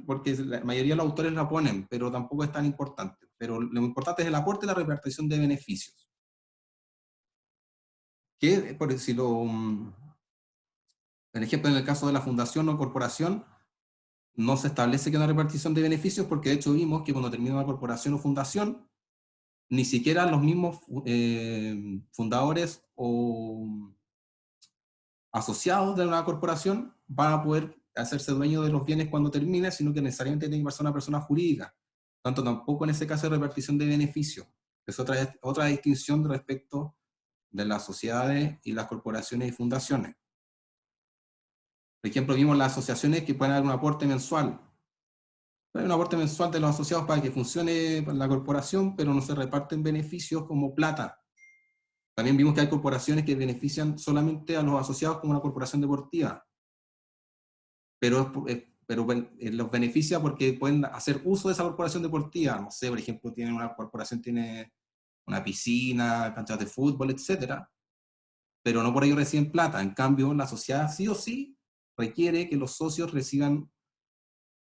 porque la mayoría de los autores la ponen, pero tampoco es tan importante. Pero lo importante es el aporte y la repartición de beneficios. Que, por decirlo, en ejemplo, en el caso de la fundación o corporación, no se establece que una repartición de beneficios, porque de hecho vimos que cuando termina una corporación o fundación, ni siquiera los mismos fundadores o asociados de una corporación van a poder hacerse dueños de los bienes cuando termine, sino que necesariamente tiene que ser una persona jurídica. Tanto tampoco en ese caso de repartición de beneficios. Es otra distinción respecto de las sociedades y las corporaciones y fundaciones. Por ejemplo, vimos las asociaciones que pueden dar un aporte mensual. Hay un aporte mensual de los asociados para que funcione la corporación, pero no se reparten beneficios como plata. También vimos que hay corporaciones que benefician solamente a los asociados como una corporación deportiva. Pero los beneficia porque pueden hacer uso de esa corporación deportiva. No sé, por ejemplo, una corporación tiene una piscina, canchas de fútbol, etcétera, pero no por ello reciben plata. En cambio, la sociedad sí o sí requiere que los socios reciban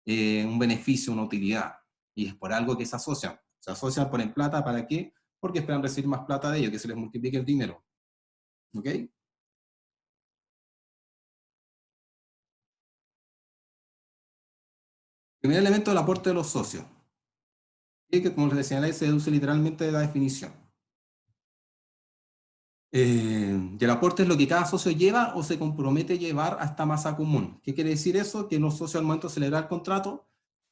un beneficio, una utilidad, y es por algo que se asocian. Se asocian, ponen plata, ¿para qué? Porque esperan recibir más plata de ellos, que se les multiplique el dinero. ¿Ok? Primer elemento, el aporte de los socios. Y que, como les señalé, se deduce literalmente de la definición. Y el aporte es lo que cada socio lleva o se compromete a llevar a esta masa común. ¿Qué quiere decir eso? Que los socios al momento de celebrar el contrato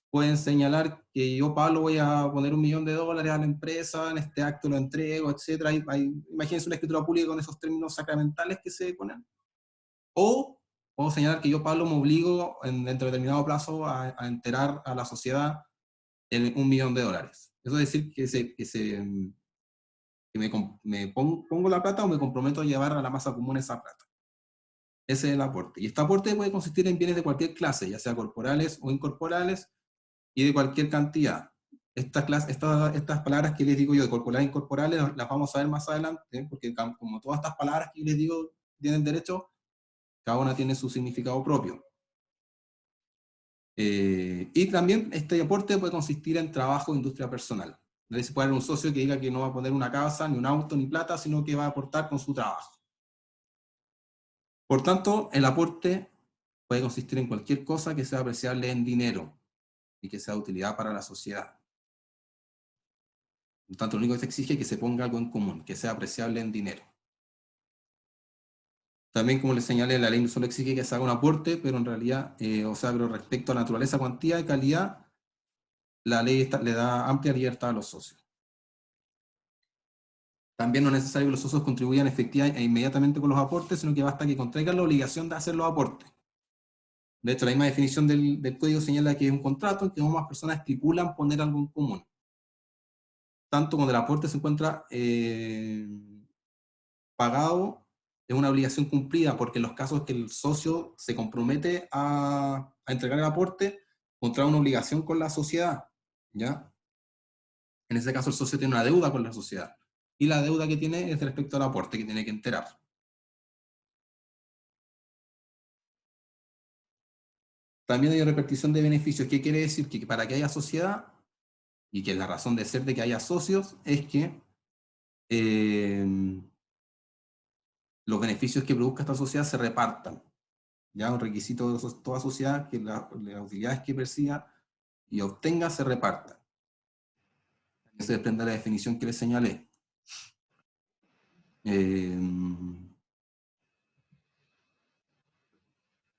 pueden señalar que yo, Pablo, voy a poner $1.000.000 a la empresa, en este acto lo entrego, etc. Imagínense una escritura pública con esos términos sacramentales que se ponen. O puedo señalar que yo, Pablo, me obligo dentro de determinado plazo a enterar a la sociedad en $1.000.000. Eso es decir, pongo la plata o me comprometo a llevar a la masa común esa plata. Ese es el aporte. Y este aporte puede consistir en bienes de cualquier clase, ya sea corporales o incorporales, y de cualquier cantidad. Estas palabras que les digo yo, de corporales e incorporales, las vamos a ver más adelante, porque como todas estas palabras que les digo tienen derecho, cada una tiene su significado propio. Y también este aporte puede consistir en trabajo e industria personal. No se puede haber un socio que diga que no va a poner una casa, ni un auto, ni plata, sino que va a aportar con su trabajo. Por tanto, el aporte puede consistir en cualquier cosa que sea apreciable en dinero y que sea de utilidad para la sociedad. Por tanto, lo único que se exige es que se ponga algo en común, que sea apreciable en dinero. También, como les señalé, la ley no solo exige que se haga un aporte, pero en realidad, pero respecto a naturaleza, cuantía y calidad, la ley le da amplia libertad a los socios. También no es necesario que los socios contribuyan efectiva e inmediatamente con los aportes, sino que basta que contraigan la obligación de hacer los aportes. De hecho, la misma definición del código señala que es un contrato en que ambas personas estipulan poner algo en común. Tanto cuando el aporte se encuentra pagado, es una obligación cumplida, porque en los casos que el socio se compromete a entregar el aporte, contrae una obligación con la sociedad, ¿ya? En ese caso el socio tiene una deuda con la sociedad, y la deuda que tiene es respecto al aporte que tiene que enterar. También hay repartición de beneficios. ¿Qué quiere decir? Que para que haya sociedad, y que la razón de ser de que haya socios, es que los beneficios que produzca esta sociedad se repartan. Ya un requisito de toda sociedad que las utilidades que persiga y obtenga se repartan. Se desprende de la definición que les señalé.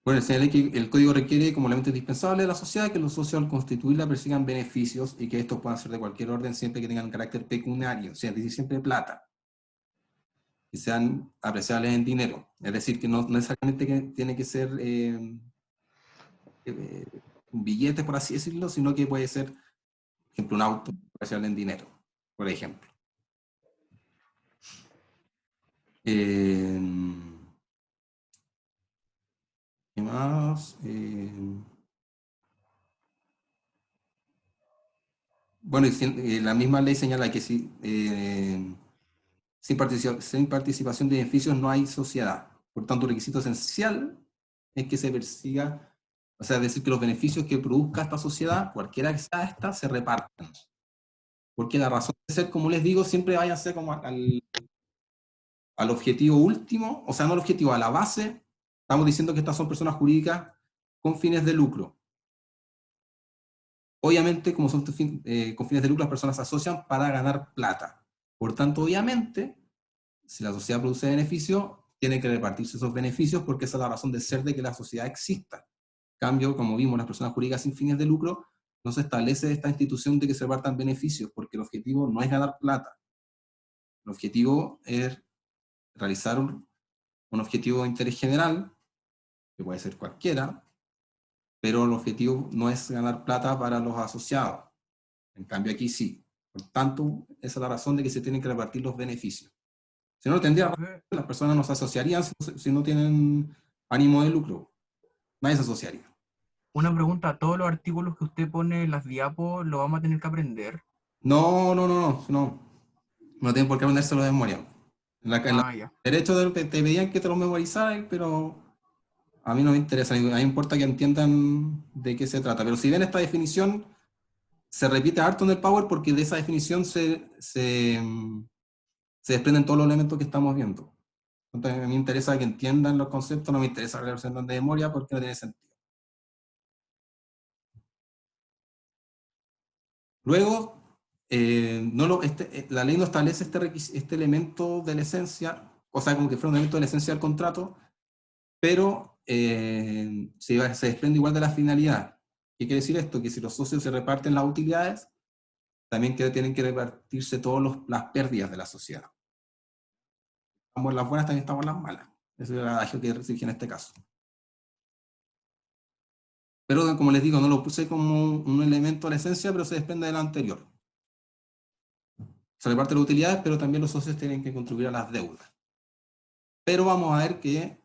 Bueno, señalé que el código requiere como elemento indispensable de la sociedad que los socios al constituirla persigan beneficios y que estos puedan ser de cualquier orden siempre que tengan carácter pecuniario, o sea, es decir, siempre plata, que sean apreciables en dinero. Es decir, que no necesariamente tiene que ser un billete, por así decirlo, sino que puede ser, por ejemplo, un auto apreciable en dinero, por ejemplo. ¿Qué más? Bueno, la misma ley señala que sin participación de beneficios no hay sociedad. Por tanto, un requisito esencial es que se persiga, o sea, es decir, que los beneficios que produzca esta sociedad, cualquiera que sea esta, se repartan. Porque la razón de ser, como les digo, siempre vayan a ser como al objetivo último, o sea, no al objetivo, a la base. Estamos diciendo que estas son personas jurídicas con fines de lucro. Obviamente, como son con fines de lucro, las personas se asocian para ganar plata. Por tanto, obviamente, si la sociedad produce beneficios, tiene que repartirse esos beneficios porque esa es la razón de ser de que la sociedad exista. En cambio, como vimos, las personas jurídicas sin fines de lucro, no se establece esta institución de que se repartan beneficios, porque el objetivo no es ganar plata. El objetivo es realizar un objetivo de interés general, que puede ser cualquiera, pero el objetivo no es ganar plata para los asociados. En cambio aquí sí. Por tanto, esa es la razón de que se tienen que repartir los beneficios. Si no, las personas no se asociarían si no tienen ánimo de lucro. Nadie se asociaría. Una pregunta, ¿todos los artículos que usted pone en las diapos lo vamos a tener que aprender? No tienen por qué aprendérselo de memoria. Ya. Derecho de lo que te pedían que te lo memorizaras, pero a mí no me interesa. A mí me importa que entiendan de qué se trata. Pero si ven esta definición, se repite harto en el Power porque de esa definición se desprenden todos los elementos que estamos viendo. Entonces, a mí me interesa que entiendan los conceptos, no me interesa que los entiendan de memoria porque no tiene sentido. Luego, la ley no establece este elemento de la esencia, o sea, como que fuera un elemento de la esencia del contrato, pero se desprende igual de la finalidad. ¿Qué quiere decir esto? Que si los socios se reparten las utilidades, también tienen que repartirse todas las pérdidas de la sociedad. Estamos en las buenas, también estamos en las malas. Ese es el adagio que rige en este caso. Pero como les digo, no lo puse como un elemento de la esencia, pero se desprende de la anterior. Se reparten las utilidades, pero también los socios tienen que contribuir a las deudas. Pero vamos a ver que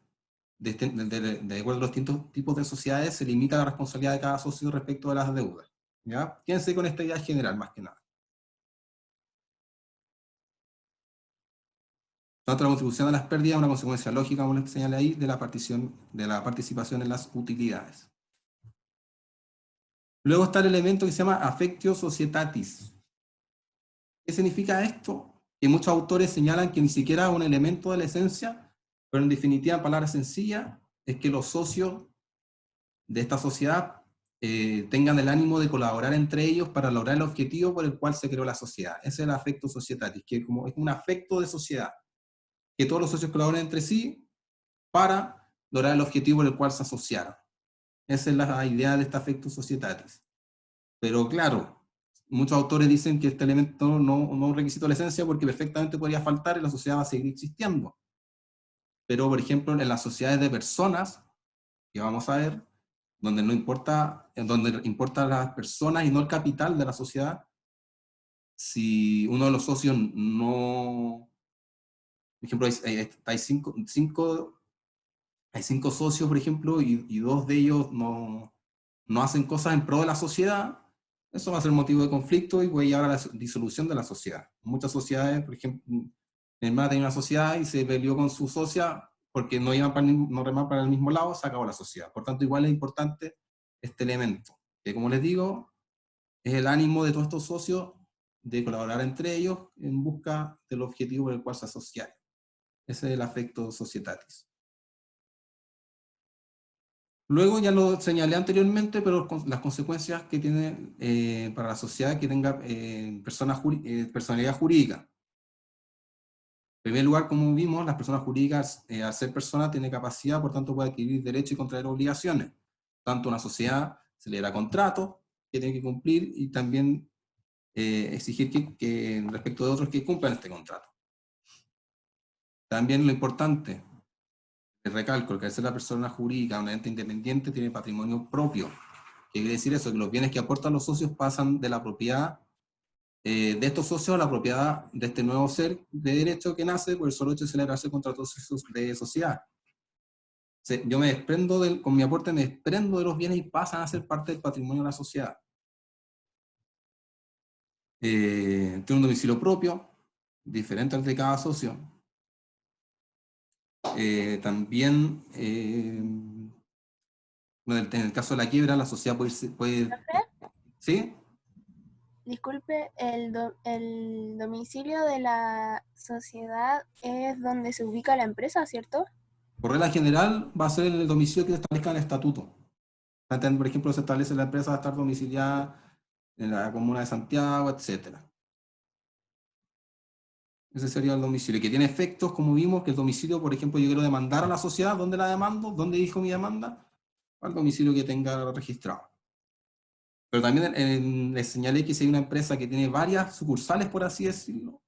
de acuerdo a los distintos tipos de sociedades se limita la responsabilidad de cada socio respecto de las deudas. ¿Ya? Quédense con esta idea general, más que nada. Tanto la contribución a las pérdidas es una consecuencia lógica, como les señalé ahí, de la participación en las utilidades. Luego está el elemento que se llama affectio societatis. ¿Qué significa esto? Que muchos autores señalan que ni siquiera es un elemento de la esencia, pero en definitiva, en palabras sencillas, es que los socios de esta sociedad tengan el ánimo de colaborar entre ellos para lograr el objetivo por el cual se creó la sociedad. Ese es el affectio societatis, que es un afecto de sociedad, que todos los socios colaboren entre sí para lograr el objetivo por el cual se asociaron. Esa es la idea de este affectio societatis. Pero claro, muchos autores dicen que este elemento no es un requisito de la esencia porque perfectamente podría faltar y la sociedad va a seguir existiendo. Pero, por ejemplo, en las sociedades de personas, que vamos a ver, donde importa las personas y no el capital de la sociedad, si uno de los socios no, por ejemplo, hay cinco socios, por ejemplo, y dos de ellos no hacen cosas en pro de la sociedad, eso va a ser motivo de conflicto y puede llevar a la disolución de la sociedad. Muchas sociedades, por ejemplo, mi hermana tenía una sociedad y se peleó con su socia porque no remaban para el mismo lado, se acabó la sociedad. Por tanto, igual es importante este elemento, que como les digo, es el ánimo de todos estos socios de colaborar entre ellos en busca del objetivo por el cual se asociaron. Ese es el affectio societatis. Luego ya lo señalé anteriormente, pero las consecuencias que tiene para la sociedad que tenga personalidad jurídica. En primer lugar, como vimos, las personas jurídicas, al ser personas, tienen capacidad, por tanto puede adquirir derechos y contraer obligaciones. Tanto una sociedad se le da contratos que tiene que cumplir y también exigir que respecto de otros que cumplan este contrato. También lo importante, recalco, que al ser la persona jurídica, una ente independiente, tiene patrimonio propio. ¿Qué quiere decir eso? Que los bienes que aportan los socios pasan de la propiedad de estos socios a la propiedad de este nuevo ser de derecho que nace por el solo hecho de celebrarse contratos de sociedad. Yo me desprendo, con mi aporte me desprendo de los bienes y pasan a ser parte del patrimonio de la sociedad. Tiene un domicilio propio, diferente al de cada socio. También, en el caso de la quiebra, la sociedad puede ¿sí? Disculpe, el domicilio de la sociedad es donde se ubica la empresa, ¿cierto? Por regla general, va a ser el domicilio que se establezca en el estatuto. Por ejemplo, se establece la empresa va a estar domiciliada en la comuna de Santiago, etc. Ese sería el domicilio, que tiene efectos, como vimos, que el domicilio, por ejemplo, yo quiero demandar a la sociedad, ¿dónde la demando? ¿Dónde dijo mi demanda? Al domicilio que tenga registrado. Pero también les señalé que si hay una empresa que tiene varias sucursales, por así decirlo,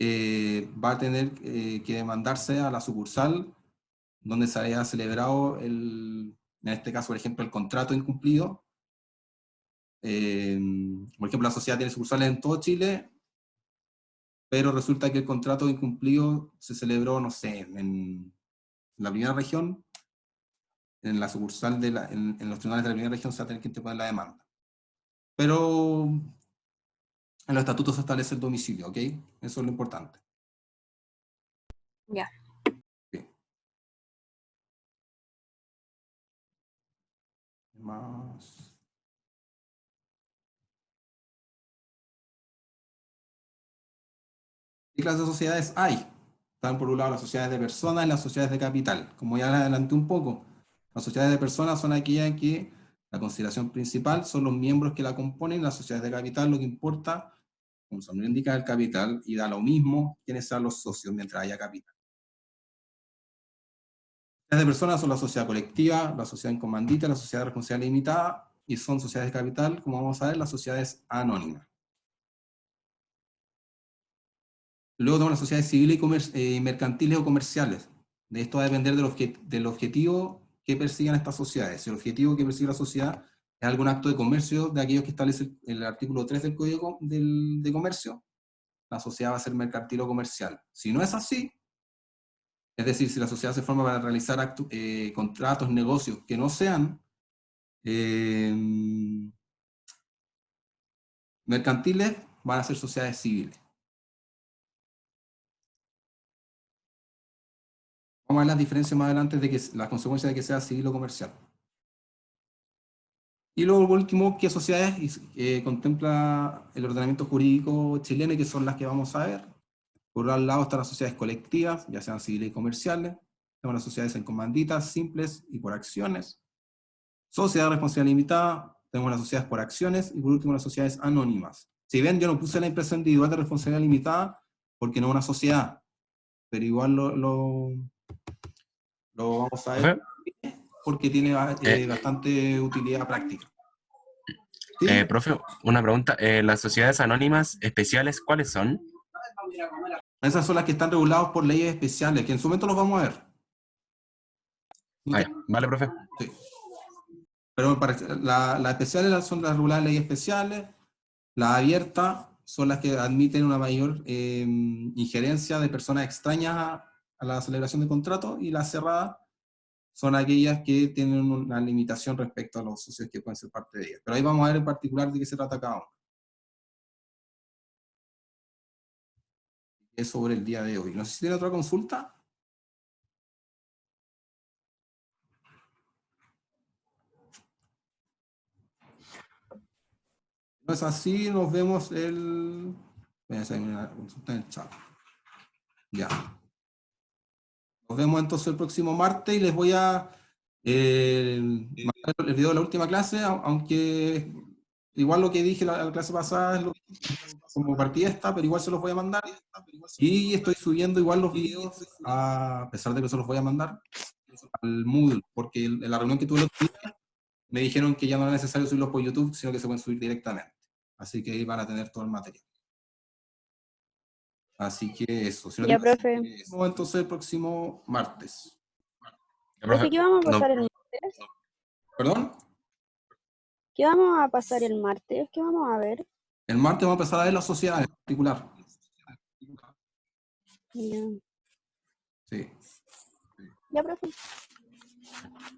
va a tener que demandarse a la sucursal donde se haya celebrado, en este caso, por ejemplo, el contrato incumplido. Por ejemplo, la sociedad tiene sucursales en todo Chile, pero resulta que el contrato incumplido se celebró, no sé, en la primera región, en la sucursal en los tribunales de la primera región se va a tener que interponer la demanda. Pero en los estatutos se establece el domicilio, ¿ok? Eso es lo importante. Ya. Okay. Más. ¿Qué clases de sociedades hay? Están por un lado las sociedades de personas y las sociedades de capital. Como ya adelanté un poco, las sociedades de personas son aquellas que La consideración principal son los miembros que la componen. Las sociedades de capital, lo que importa, como su nombre indica, el capital, y da lo mismo quiénes sean los socios mientras haya capital. Las de personas son la sociedad colectiva, la sociedad en comandita, la sociedad de responsabilidad limitada, y son sociedades de capital, como vamos a ver, las sociedades anónimas. Luego tenemos las sociedades civiles y mercantiles o comerciales. De esto va a depender del objetivo que persigan estas sociedades. Si el objetivo que persigue la sociedad es algún acto de comercio de aquellos que establece el artículo 3 del Código de Comercio, la sociedad va a ser mercantil o comercial. Si no es así, es decir, si la sociedad se forma para realizar contratos, negocios que no sean mercantiles, van a ser sociedades civiles. Vamos a ver las diferencias más adelante de las consecuencias de que sea civil o comercial. Y luego, por último, ¿qué sociedades contempla el ordenamiento jurídico chileno y que son las que vamos a ver? Por un lado están las sociedades colectivas, ya sean civiles y comerciales. Tenemos las sociedades en comanditas, simples y por acciones. Sociedad de responsabilidad limitada, tenemos las sociedades por acciones, y por último las sociedades anónimas. Si ven, yo no puse la empresa individual de responsabilidad limitada porque no es una sociedad, pero igual lo vamos a ver porque tiene bastante utilidad práctica. ¿Sí? Profe, una pregunta. ¿Las sociedades anónimas especiales cuáles son? Esas son las que están reguladas por leyes especiales, que en su momento los vamos a ver. Vale, profe. Sí. Pero las especiales son las reguladas en leyes especiales, las abiertas son las que admiten una mayor injerencia de personas extrañas a la celebración de contratos, y las cerradas son aquellas que tienen una limitación respecto a los socios que pueden ser parte de ellas. Pero ahí vamos a ver en particular de qué se trata cada uno. Es sobre el día de hoy. No sé si tiene otra consulta. No es así, nos vemos el... Voy a hacer una consulta en el chat. Ya. Nos vemos entonces el próximo martes y les voy a mandar el video de la última clase, aunque igual lo que dije la clase pasada es como partida esta, pero igual se los voy a mandar. Y estoy subiendo igual los videos, a pesar de que se los voy a mandar, al Moodle, porque en la reunión que tuve el otro día me dijeron que ya no era necesario subirlos por YouTube, sino que se pueden subir directamente. Así que ahí van a tener todo el material. Así que eso. Si no Ya, tengo- profe. Entonces el próximo martes. Profe, ¿qué vamos a No, pasar el martes? ¿Perdón? ¿Qué vamos a pasar el martes? ¿Qué vamos a ver? El martes vamos a empezar a ver las sociedades en particular. Ya, Sí. ya, profe. Ya,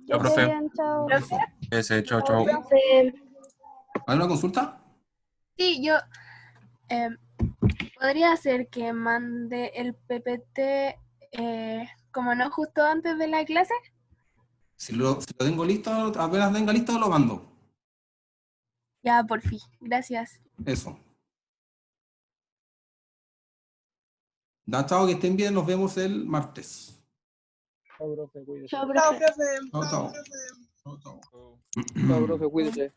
Ya, profe. bien, chao. Chao, chao. Profe. ¿Hay una consulta? Sí, yo podría ser que mande el PPT como no justo antes de la clase. Si lo tengo listo, apenas tenga listo, lo mando. Ya, por fin. Gracias. Eso. Da, chao, que estén bien. Nos vemos el martes. Chao, Chao, profe. profe. Chao, chao. Chao, chao. Chao, profe, cuídate.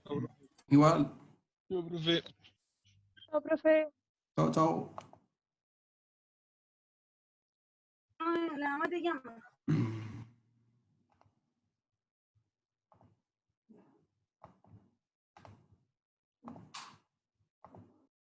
Igual. Yo, profe. Chao, profe. Chao, chao. La mamá te llama.